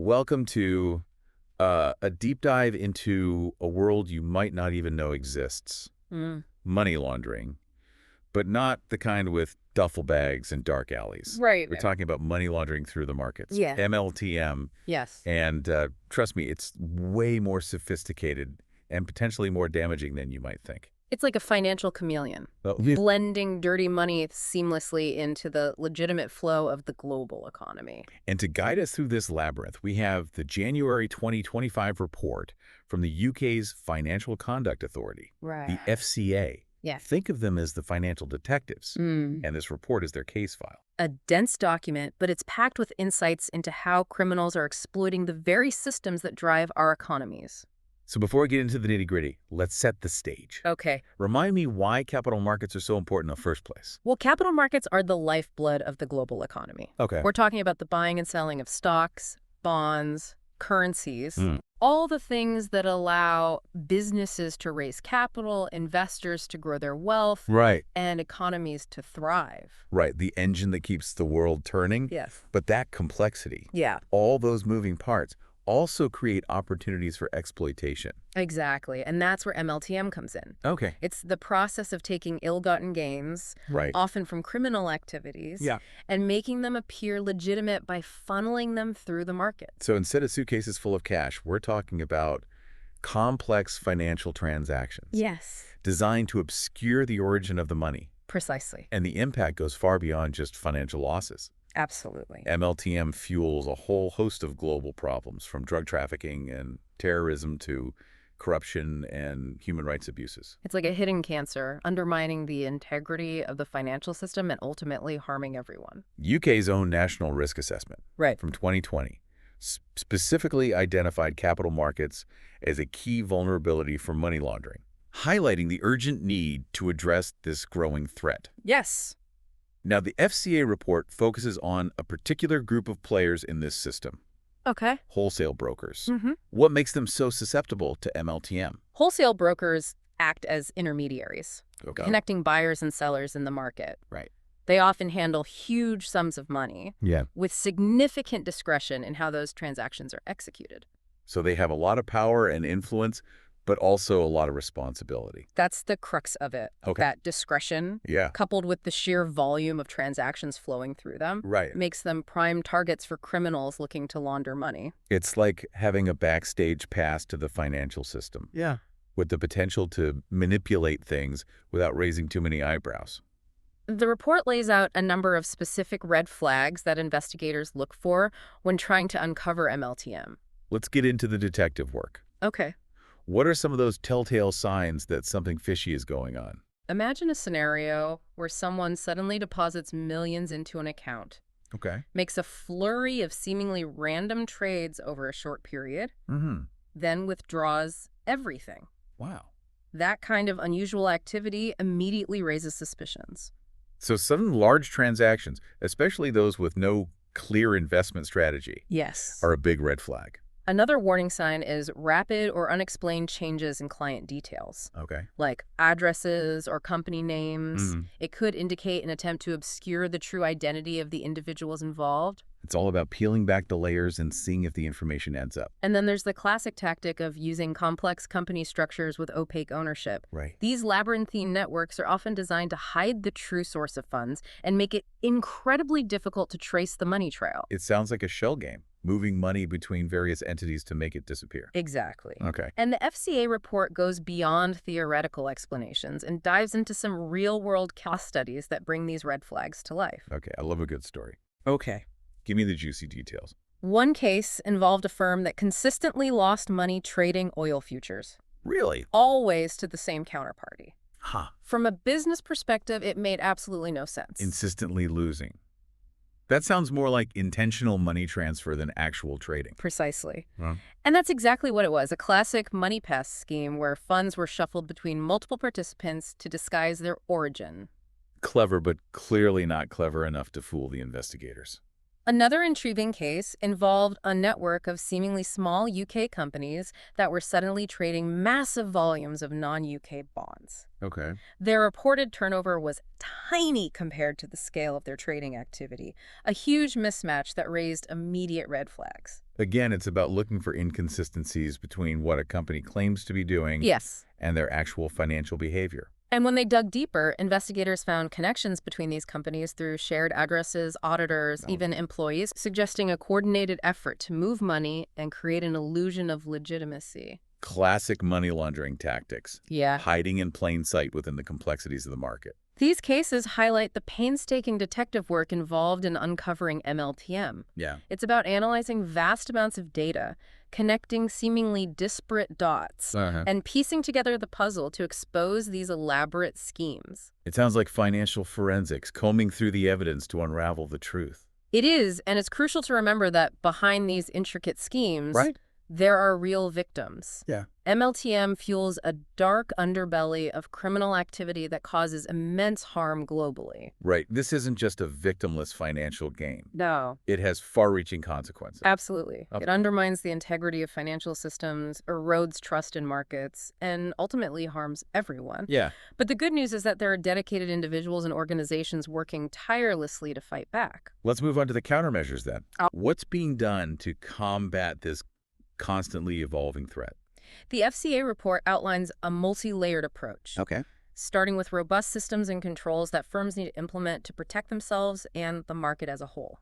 Welcome to a deep dive into a world you might not even know exists. Mm. Money laundering, but not the kind with duffel bags and dark alleys. Right. We're talking about money laundering through the markets, Yeah. MLTM. Yes. And trust me, it's way more sophisticated and potentially more damaging than you might think. It's like a financial chameleon, Well, blending dirty money seamlessly into the legitimate flow of the global economy. and to guide us through this labyrinth, we have the January 2025 report from the UK's Financial Conduct Authority, the FCA. Yeah. Think of them as the financial detectives, and this report is their case file. A dense document, but it's packed with insights into how criminals are exploiting the very systems that drive our economies. So before we get into the nitty-gritty, let's set the stage. Okay. Remind me why capital markets are so important in the first place. Well, capital markets are the lifeblood of the global economy. Okay. We're talking about the buying and selling of stocks, bonds, currencies, all the things that allow businesses to raise capital, investors to grow their wealth, Right. and economies to thrive. Right, the engine that keeps the world turning. Yes. But that complexity, Yeah, all those moving parts, also create opportunities for exploitation. exactly. And that's where MLTM comes in. Okay. It's the process of taking ill-gotten gains, Right. often from criminal activities, Yeah. and making them appear legitimate by funneling them through the market. So instead of suitcases full of cash, we're talking about complex financial transactions. Yes. Designed to obscure the origin of the money. Precisely. And the impact goes far beyond just financial losses. Absolutely. MLTM fuels a whole host of global problems, from drug trafficking and terrorism to corruption and human rights abuses. It's like a hidden cancer, undermining the integrity of the financial system and ultimately harming everyone. UK's own National Risk Assessment Right. from 2020 specifically identified capital markets as a key vulnerability for money laundering, highlighting the urgent need to address this growing threat. Yes. Now, the FCA report focuses on a particular group of players in this system, Okay. wholesale brokers. What makes them so susceptible to MLTM? Wholesale brokers act as intermediaries, Okay. connecting buyers and sellers in the market. Right. They often handle huge sums of money Yeah. with significant discretion in how those transactions are executed. So they have a lot of power and influence, but also a lot of responsibility. That's the crux of it. Okay. That discretion, Yeah. coupled with the sheer volume of transactions flowing through them, Right. makes them prime targets for criminals looking to launder money. It's like having a backstage pass to the financial system. Yeah. With the potential to manipulate things without raising too many eyebrows. The report lays out a number of specific red flags that investigators look for when trying to uncover MLTM. Let's get into the detective work. Okay. What are some of those telltale signs that something fishy is going on? Imagine a scenario where someone suddenly deposits millions into an account, Okay. makes a flurry of seemingly random trades over a short period, then withdraws everything. Wow. That kind of unusual activity immediately raises suspicions. So sudden large transactions, especially those with no clear investment strategy, Yes. are a big red flag. Another warning sign is rapid or unexplained changes in client details, Okay. like addresses or company names. It could indicate an attempt to obscure the true identity of the individuals involved. It's all about peeling back the layers and seeing if the information adds up. And then there's the classic tactic of using complex company structures with opaque ownership. Right. These labyrinthine networks are often designed to hide the true source of funds and make it incredibly difficult to trace the money trail. It sounds like a shell game, moving money between various entities to make it disappear. Exactly. Okay. And the FCA report goes beyond theoretical explanations and dives into some real-world case studies that bring these red flags to life. Okay, I love a good story. Okay. Give me the juicy details. One case involved a firm that consistently lost money trading oil futures, Really? always to the same counterparty. Huh. From a business perspective, it made absolutely no sense. Insistently losing. That sounds more like intentional money transfer than actual trading. Precisely. Well. And that's exactly what it was, a classic money pass scheme where funds were shuffled between multiple participants to disguise their origin. Clever, but clearly not clever enough to fool the investigators. Another intriguing case involved a network of seemingly small UK companies that were suddenly trading massive volumes of non-UK bonds. Okay. Their reported turnover was tiny compared to the scale of their trading activity, a huge mismatch that raised immediate red flags. Again, it's about looking for inconsistencies between what a company claims to be doing Yes. and their actual financial behavior. And when they dug deeper, investigators found connections between these companies through shared addresses, auditors, even employees, suggesting a coordinated effort to move money and create an illusion of legitimacy. Classic money laundering tactics. Yeah. Hiding in plain sight within the complexities of the market. These cases highlight the painstaking detective work involved in uncovering MLTM. Yeah. It's about analyzing vast amounts of data, connecting seemingly disparate dots, and piecing together the puzzle to expose these elaborate schemes. It sounds like financial forensics, combing through the evidence to unravel the truth. It is, and it's crucial to remember that behind these intricate schemes, Right. there are real victims. Yeah. MLTM fuels a dark underbelly of criminal activity that causes immense harm globally. Right. This isn't just a victimless financial gain. No. It has far-reaching consequences. Absolutely. It undermines the integrity of financial systems, erodes trust in markets, and ultimately harms everyone. Yeah. But the good news is that there are dedicated individuals and organizations working tirelessly to fight back. Let's move on to the countermeasures then. What's being done to combat this constantly evolving threat? The FCA report outlines a multi-layered approach. Okay. Starting with robust systems and controls that firms need to implement to protect themselves and the market as a whole.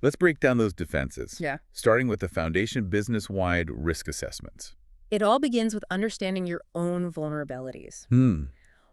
Let's break down those defenses. Yeah. Starting with the foundation business-wide risk assessments. It all begins with understanding your own vulnerabilities.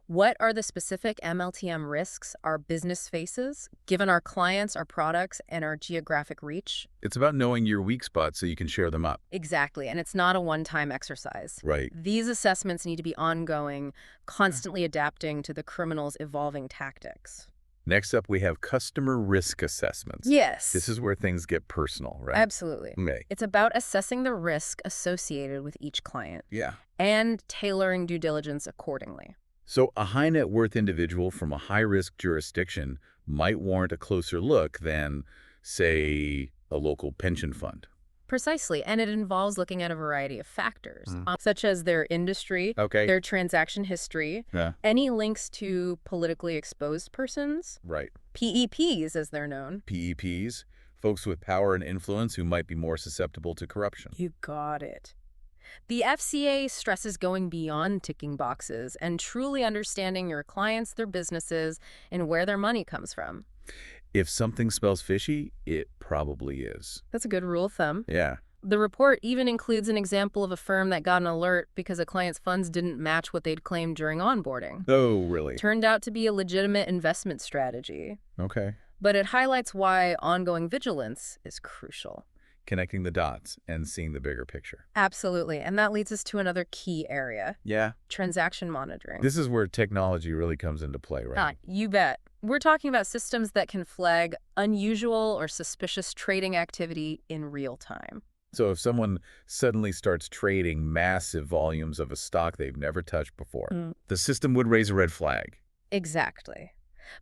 What are the specific MLTM risks our business faces, given our clients, our products, and our geographic reach? It's about knowing your weak spots so you can share them up. Exactly, and it's not a one-time exercise. Right. These assessments need to be ongoing, constantly adapting to the criminal's evolving tactics. Next up, we have customer risk assessments. Yes. This is where things get personal, right? Absolutely. Okay. It's about assessing the risk associated with each client Yeah. and tailoring due diligence accordingly. So a high net worth individual from a high-risk jurisdiction might warrant a closer look than, say, a local pension fund. Precisely, and it involves looking at a variety of factors, such as their industry, their transaction history, any links to politically exposed persons, Right. PEPs as they're known. PEPs, folks with power and influence who might be more susceptible to corruption. You got it. The FCA stresses going beyond ticking boxes and truly understanding your clients, their businesses, and where their money comes from. If something smells fishy, it probably is. That's a good rule of thumb. Yeah. The report even includes an example of a firm that got an alert because a client's funds didn't match what they'd claimed during onboarding. Oh, really? Turned out to be a legitimate investment strategy. Okay. But it highlights why ongoing vigilance is crucial. Connecting the dots and seeing the bigger picture. Absolutely. And that leads us to another key area. Yeah. Transaction monitoring. This is where technology really comes into play, right? You bet. We're talking about systems that can flag unusual or suspicious trading activity in real time. So if someone suddenly starts trading massive volumes of a stock they've never touched before, the system would raise a red flag. Exactly.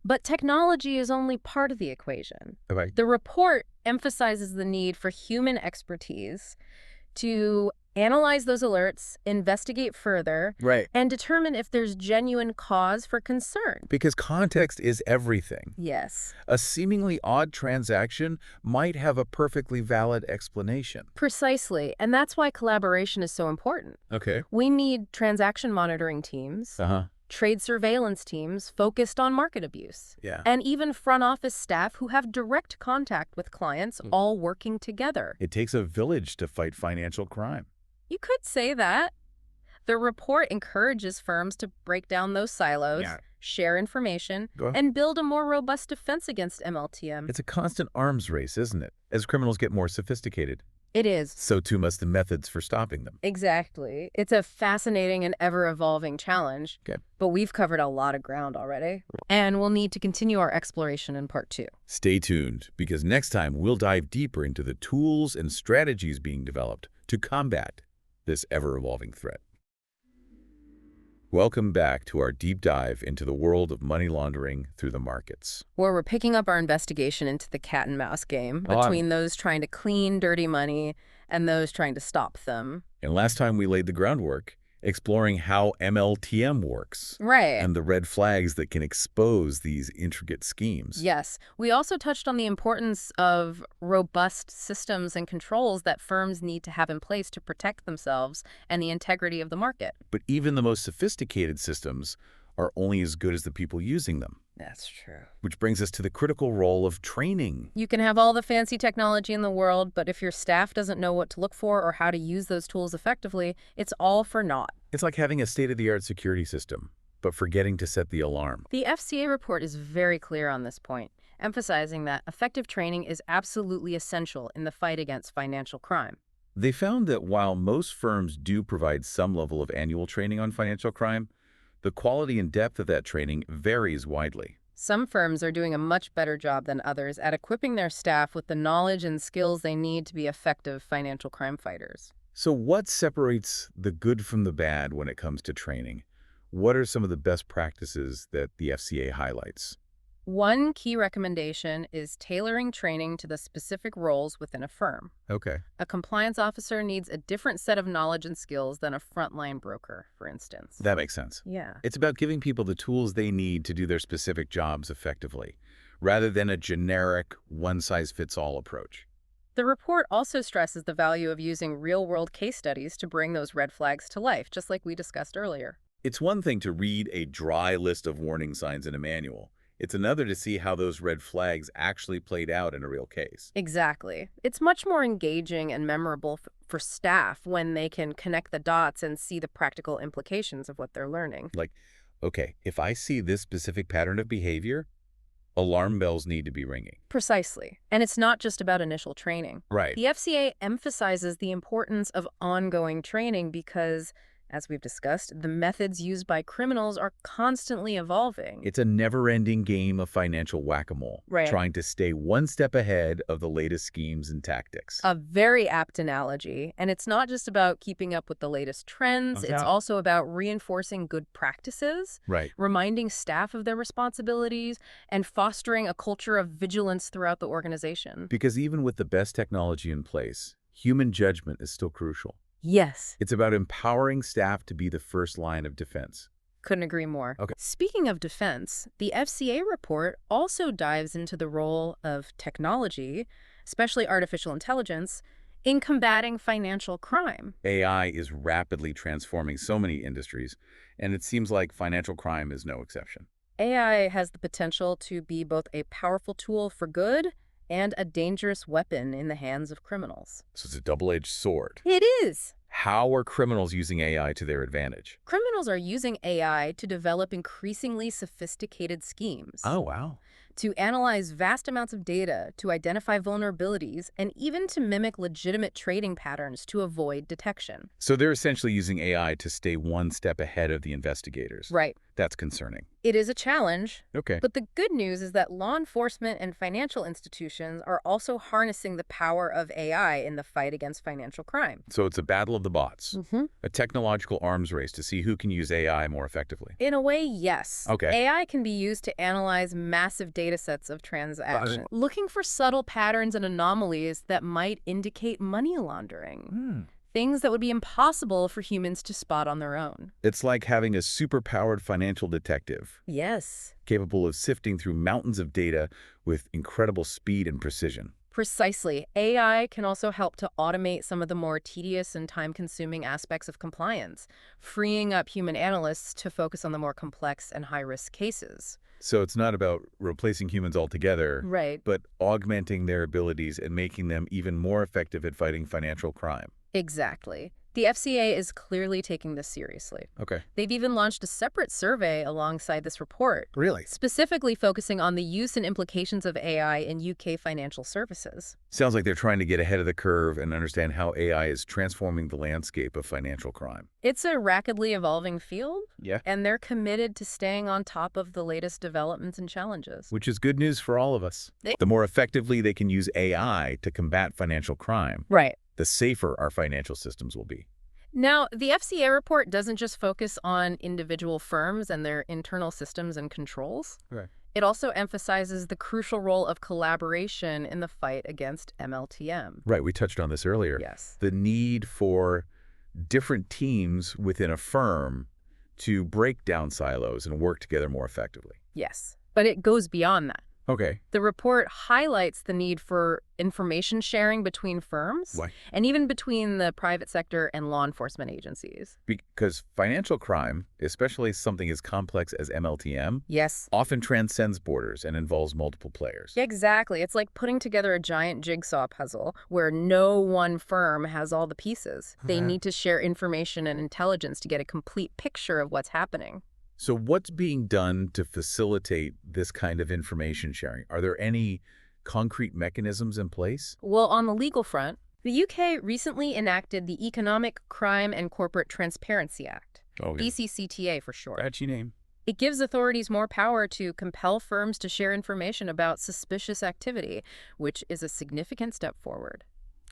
But technology is only part of the equation. Okay. The report emphasizes the need for human expertise to analyze those alerts, investigate further, and determine if there's genuine cause for concern. Because context is everything. Yes. A seemingly odd transaction might have a perfectly valid explanation. Precisely. And that's why collaboration is so important. Okay. We need transaction monitoring teams, trade surveillance teams focused on market abuse, and even front office staff who have direct contact with clients all working together. It takes a village to fight financial crime. You could say that. The report encourages firms to break down those silos, share information, and build a more robust defense against MLTM. It's a constant arms race, isn't it? As criminals get more sophisticated. It is. So too must the methods for stopping them. Exactly. It's a fascinating and ever-evolving challenge. But we've covered a lot of ground already. And we'll need to continue our exploration in part 2. Stay tuned, because next time we'll dive deeper into the tools and strategies being developed to combat this ever-evolving threat. Welcome back to our deep dive into the world of money laundering through the markets. Where we're picking up our investigation into the cat and mouse game Oh, between those trying to clean dirty money and those trying to stop them. And last time we laid the groundwork, exploring how MLTM works Right. and the red flags that can expose these intricate schemes. Yes. We also touched on the importance of robust systems and controls that firms need to have in place to protect themselves and the integrity of the market. But even the most sophisticated systems are only as good as the people using them. That's true. Which brings us to the critical role of training. You can have all the fancy technology in the world, but if your staff doesn't know what to look for or how to use those tools effectively, it's all for naught. It's like having a state-of-the-art security system, but forgetting to set the alarm. The FCA report is very clear on this point, emphasizing that effective training is absolutely essential in the fight against financial crime. They found that while most firms do provide some level of annual training on financial crime, the quality and depth of that training varies widely. Some firms are doing a much better job than others at equipping their staff with the knowledge and skills they need to be effective financial crime fighters. So what separates the good from the bad when it comes to training? What are some of the best practices that the FCA highlights? One key recommendation is tailoring training to the specific roles within a firm. Okay. A compliance officer needs a different set of knowledge and skills than a frontline broker, for instance. That makes sense. Yeah. It's about giving people the tools they need to do their specific jobs effectively, rather than a generic one-size-fits-all approach. The report also stresses the value of using real-world case studies to bring those red flags to life, just like we discussed earlier. It's one thing to read a dry list of warning signs in a manual. It's another to see how those red flags actually played out in a real case. Exactly. It's much more engaging and memorable for staff when they can connect the dots and see the practical implications of what they're learning. Like, okay, if I see this specific pattern of behavior, alarm bells need to be ringing. Precisely. And it's not just about initial training. Right. The FCA emphasizes the importance of ongoing training because, as we've discussed, the methods used by criminals are constantly evolving. It's a never-ending game of financial whack-a-mole, Right. trying to stay one step ahead of the latest schemes and tactics. A very apt analogy. And it's not just about keeping up with the latest trends. Okay. It's also about reinforcing good practices, Right. reminding staff of their responsibilities, and fostering a culture of vigilance throughout the organization. Because even with the best technology in place, human judgment is still crucial. Yes. It's about empowering staff to be the first line of defense. Couldn't agree more. Okay. Speaking of defense, the FCA report also dives into the role of technology, especially artificial intelligence, in combating financial crime. AI is rapidly transforming so many industries, and it seems like financial crime is no exception. AI has the potential to be both a powerful tool for good and a dangerous weapon in the hands of criminals. So it's a double-edged sword. It is. How are criminals using AI to their advantage? Criminals are using AI to develop increasingly sophisticated schemes. Oh, wow. To analyze vast amounts of data, to identify vulnerabilities, and even to mimic legitimate trading patterns to avoid detection. So they're essentially using AI to stay one step ahead of the investigators. Right. That's concerning. It is a challenge, Okay. but the good news is that law enforcement and financial institutions are also harnessing the power of AI in the fight against financial crime. So it's a battle of the bots, Mm-hmm. a technological arms race to see who can use AI more effectively. In a way, yes. Okay. AI can be used to analyze massive data sets of transactions, looking for subtle patterns and anomalies that might indicate money laundering. Things that would be impossible for humans to spot on their own. It's like having a superpowered financial detective, Yes. capable of sifting through mountains of data with incredible speed and precision. Precisely. AI can also help to automate some of the more tedious and time-consuming aspects of compliance, freeing up human analysts to focus on the more complex and high-risk cases. So it's not about replacing humans altogether, Right. but augmenting their abilities and making them even more effective at fighting financial crime. Exactly. The FCA is clearly taking this seriously. Okay. They've even launched a separate survey alongside this report, Really? specifically focusing on the use and implications of AI in UK financial services. Sounds like they're trying to get ahead of the curve and understand how AI is transforming the landscape of financial crime. It's a rapidly evolving field, Yeah. and they're committed to staying on top of the latest developments and challenges. Which is good news for all of us. The more effectively they can use AI to combat financial crime, Right. the safer our financial systems will be. Now, the FCA report doesn't just focus on individual firms and their internal systems and controls. Right. It also emphasizes the crucial role of collaboration in the fight against MLTM. Right, we touched on this earlier. Yes. The need for different teams within a firm to break down silos and work together more effectively. Yes. But it goes beyond that. Okay. The report highlights the need for information sharing between firms Why? and even between the private sector and law enforcement agencies. Because financial crime, especially something as complex as MLTM, Yes. often transcends borders and involves multiple players. Exactly. It's like putting together a giant jigsaw puzzle where no one firm has all the pieces. They need to share information and intelligence to get a complete picture of what's happening. So what's being done to facilitate this kind of information sharing? Are there any concrete mechanisms in place? Well, on the legal front, the UK recently enacted the Economic Crime and Corporate Transparency Act, ECCTA for short. Catchy name. It gives authorities more power to compel firms to share information about suspicious activity, which is a significant step forward.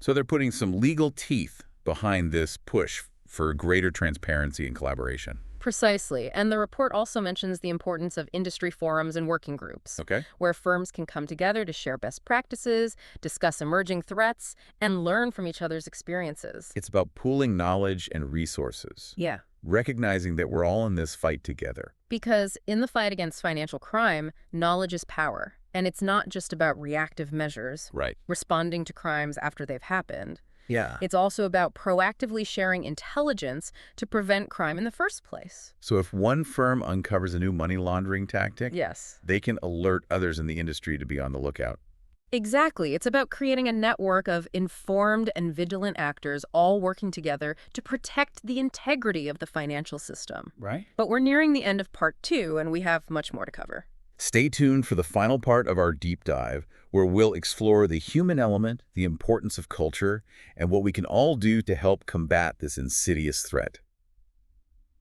So they're putting some legal teeth behind this push for greater transparency and collaboration. Precisely. And the report also mentions the importance of industry forums and working groups, Okay. where firms can come together to share best practices, discuss emerging threats, and learn from each other's experiences. It's about pooling knowledge and resources, Yeah. recognizing that we're all in this fight together. Because in the fight against financial crime, knowledge is power. And it's not just about reactive measures, Right. responding to crimes after they've happened. Yeah. It's also about proactively sharing intelligence to prevent crime in the first place. So if one firm uncovers a new money laundering tactic, Yes. they can alert others in the industry to be on the lookout. Exactly. It's about creating a network of informed and vigilant actors all working together to protect the integrity of the financial system. Right. But we're nearing the end of part 2, and we have much more to cover. Stay tuned for the final part of our deep dive, where we'll explore the human element, the importance of culture, and what we can all do to help combat this insidious threat.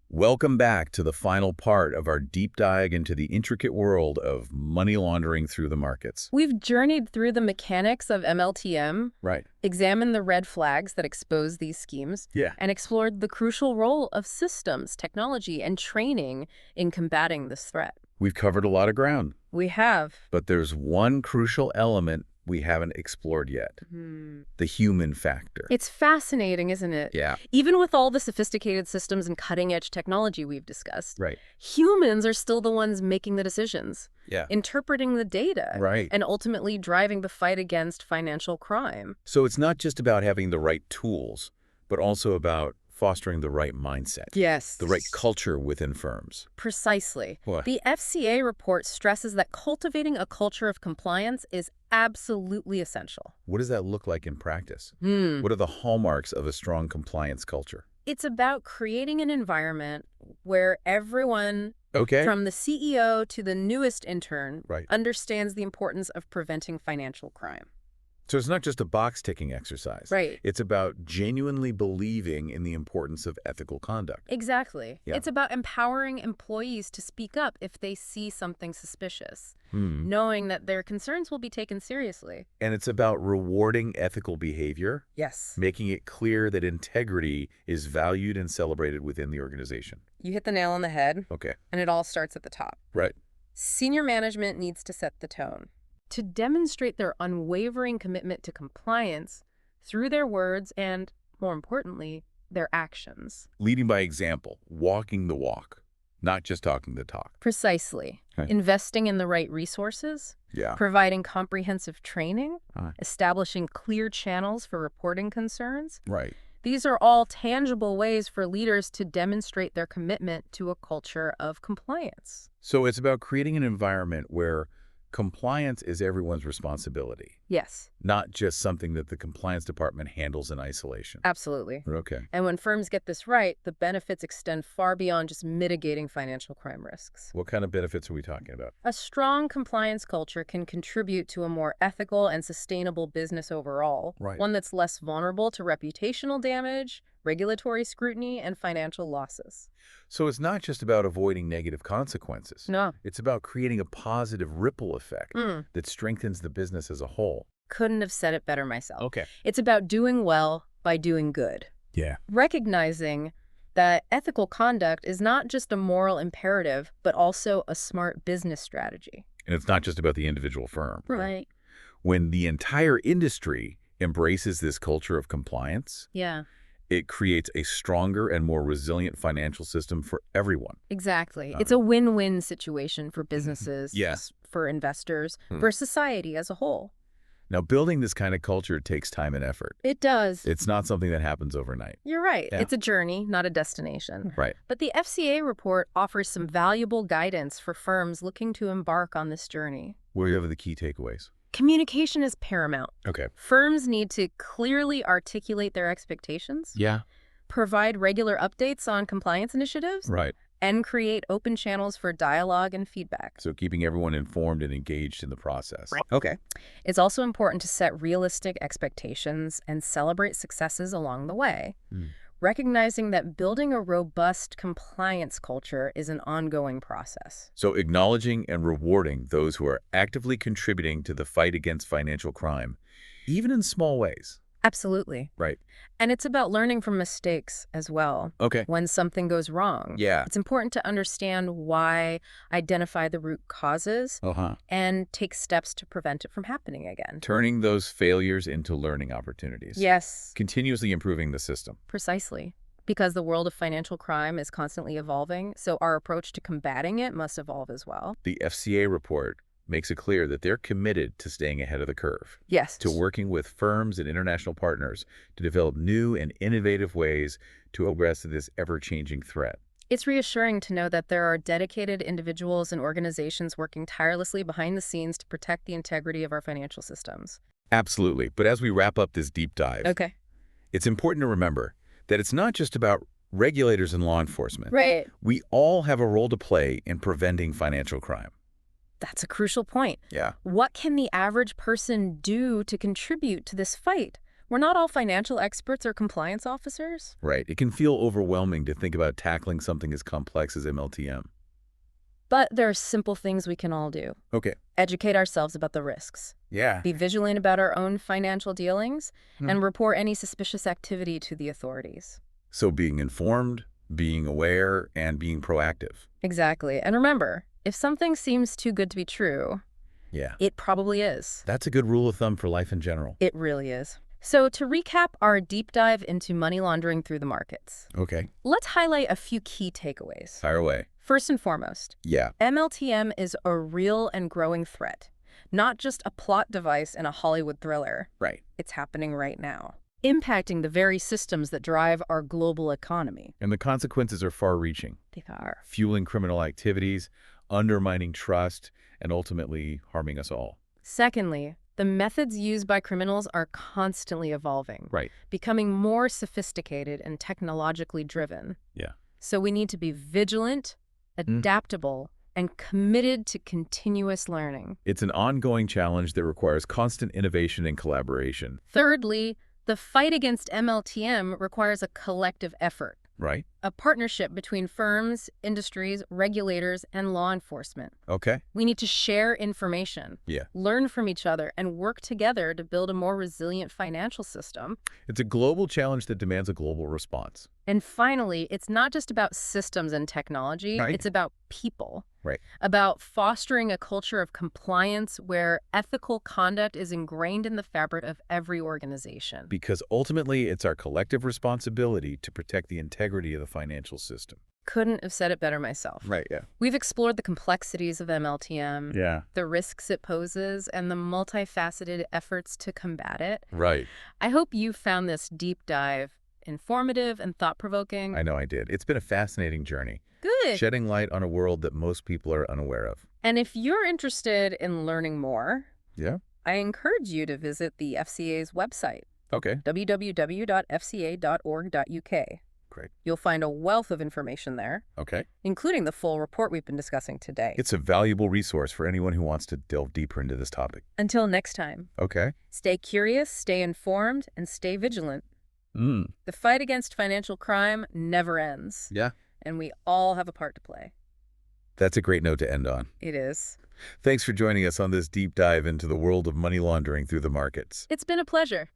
Welcome back to the final part of our deep dive into the intricate world of money laundering through the markets. We've journeyed through the mechanics of MLTM, Right. examined the red flags that expose these schemes, Yeah. and explored the crucial role of systems, technology, and training in combating this threat. We've covered a lot of ground, We have. but there's one crucial element we haven't explored yet, the human factor. It's fascinating, isn't it? Yeah. Even with all the sophisticated systems and cutting-edge technology we've discussed, Right. humans are still the ones making the decisions, Yeah. interpreting the data, Right. and ultimately driving the fight against financial crime. So it's not just about having the right tools, but also about fostering the right mindset, Yes. the right culture within firms. Precisely. What? The FCA report stresses that cultivating a culture of compliance is absolutely essential. What does that look like in practice? What are the hallmarks of a strong compliance culture? It's about creating an environment where everyone, Okay. from the CEO to the newest intern, Right. understands the importance of preventing financial crime. So it's not just a box-ticking exercise. Right. It's about genuinely believing in the importance of ethical conduct. Exactly. Yeah. It's about empowering employees to speak up if they see something suspicious, Hmm. knowing that their concerns will be taken seriously. And it's about rewarding ethical behavior, Yes. making it clear that integrity is valued and celebrated within the organization. You hit the nail on the head, Okay. and it all starts at the top. Right. Senior management needs to set the tone. To demonstrate their unwavering commitment to compliance through their words and, more importantly, their actions. Leading by example, walking the walk, not just talking the talk. Precisely. Okay. Investing in the right resources, Yeah. providing comprehensive training, Ah. establishing clear channels for reporting concerns. Right. These are all tangible ways for leaders to demonstrate their commitment to a culture of compliance. So it's about creating an environment where compliance is everyone's responsibility, Yes, not just something that the compliance department handles in isolation. absolutely. Okay. And when firms get this right, the benefits extend far beyond just mitigating financial crime risks. What kind of benefits are we talking about? A strong compliance culture can contribute to a more ethical and sustainable business overall, Right. one that's less vulnerable to reputational damage, regulatory scrutiny, and financial losses. So it's not just about avoiding negative consequences. No. It's about creating a positive ripple effect Mm. that strengthens the business as a whole. Couldn't have said it better myself. Okay. It's about doing well by doing good. Yeah. recognizing that ethical conduct is not just a moral imperative, but also a smart business strategy. And it's not just about the individual firm. Right. When the entire industry embraces this culture of compliance, Yeah, it creates a stronger and more resilient financial system for everyone. exactly. It's a win-win situation for businesses, Yeah. for investors, for society as a whole. Now, building this kind of culture takes time and effort. It does. It's not something that happens overnight. You're right. Yeah. It's a journey, not a destination. Right. But the FCA report offers some valuable guidance for firms looking to embark on this journey. What are the key takeaways? Communication is paramount. Okay. Firms need to clearly articulate their expectations, Yeah. provide regular updates on compliance initiatives, Right. and create open channels for dialogue and feedback. So keeping everyone informed and engaged in the process. Right. Okay. It's also important to set realistic expectations and celebrate successes along the way, recognizing that building a robust compliance culture is an ongoing process. So acknowledging and rewarding those who are actively contributing to the fight against financial crime, even in small ways. Absolutely. Right. And it's about learning from mistakes as well. Okay. When something goes wrong. Yeah. It's important to understand why, identify the root causes, and take steps to prevent it from happening again. Turning those failures into learning opportunities. Yes, Continuously improving the system. precisely. Because the world of financial crime is constantly evolving, so our approach to combating it must evolve as well. The FCA report makes it clear that they're committed to staying ahead of the curve, Yes. to working with firms and international partners to develop new and innovative ways to address this ever-changing threat. It's reassuring to know that there are dedicated individuals and organizations working tirelessly behind the scenes to protect the integrity of our financial systems. Absolutely. But as we wrap up this deep dive, Okay. it's important to remember that it's not just about regulators and law enforcement. Right. We all have a role to play in preventing financial crime. That's a crucial point. Yeah. What can the average person do to contribute to this fight? We're not all financial experts or compliance officers. Right. It can feel overwhelming to think about tackling something as complex as MLTM. But there are simple things we can all do. Okay. Educate ourselves about the risks. Yeah. Be vigilant about our own financial dealings, and report any suspicious activity to the authorities. So being informed, being aware, and being proactive. Exactly. And remember, if something seems too good to be true, Yeah. it probably is. That's a good rule of thumb for life in general. It really is. So to recap our deep dive into money laundering through the markets, Okay. let's highlight a few key takeaways. Fire away. First and foremost, Yeah. MLTM is a real and growing threat, not just a plot device in a Hollywood thriller. Right. It's happening right now, impacting the very systems that drive our global economy. And the consequences are far-reaching, They are. fueling criminal activities, undermining trust, and ultimately harming us all. Secondly, the methods used by criminals are constantly evolving, Right. becoming more sophisticated and technologically driven. Yeah. So we need to be vigilant, adaptable, and committed to continuous learning. It's an ongoing challenge that requires constant innovation and collaboration. Thirdly, the fight against MLTM requires a collective effort, Right? a partnership between firms, industries, regulators, and law enforcement. Okay. We need to share information, Yeah. learn from each other, and work together to build a more resilient financial system. It's a global challenge that demands a global response. And finally, it's not just about systems and technology, Right. it's about people. Right. About fostering a culture of compliance where ethical conduct is ingrained in the fabric of every organization. Because ultimately, it's our collective responsibility to protect the integrity of the financial system. Couldn't have said it better myself. Right, yeah. We've explored the complexities of MLTM, Yeah. the risks it poses, and the multifaceted efforts to combat it. Right. I hope you found this deep dive informative and thought-provoking. I know I did. It's been a fascinating journey, Good. shedding light on a world that most people are unaware of. And if you're interested in learning more, Yeah? I encourage you to visit the FCA's website, Okay. www.fca.org.uk. Great. You'll find a wealth of information there, Okay. including the full report we've been discussing today. It's a valuable resource for anyone who wants to delve deeper into this topic. Until next time, Okay. stay curious, stay informed, and stay vigilant. The fight against financial crime never ends, Yeah. and we all have a part to play. That's a great note to end on. It is. Thanks for joining us on this deep dive into the world of money laundering through the markets. It's been a pleasure.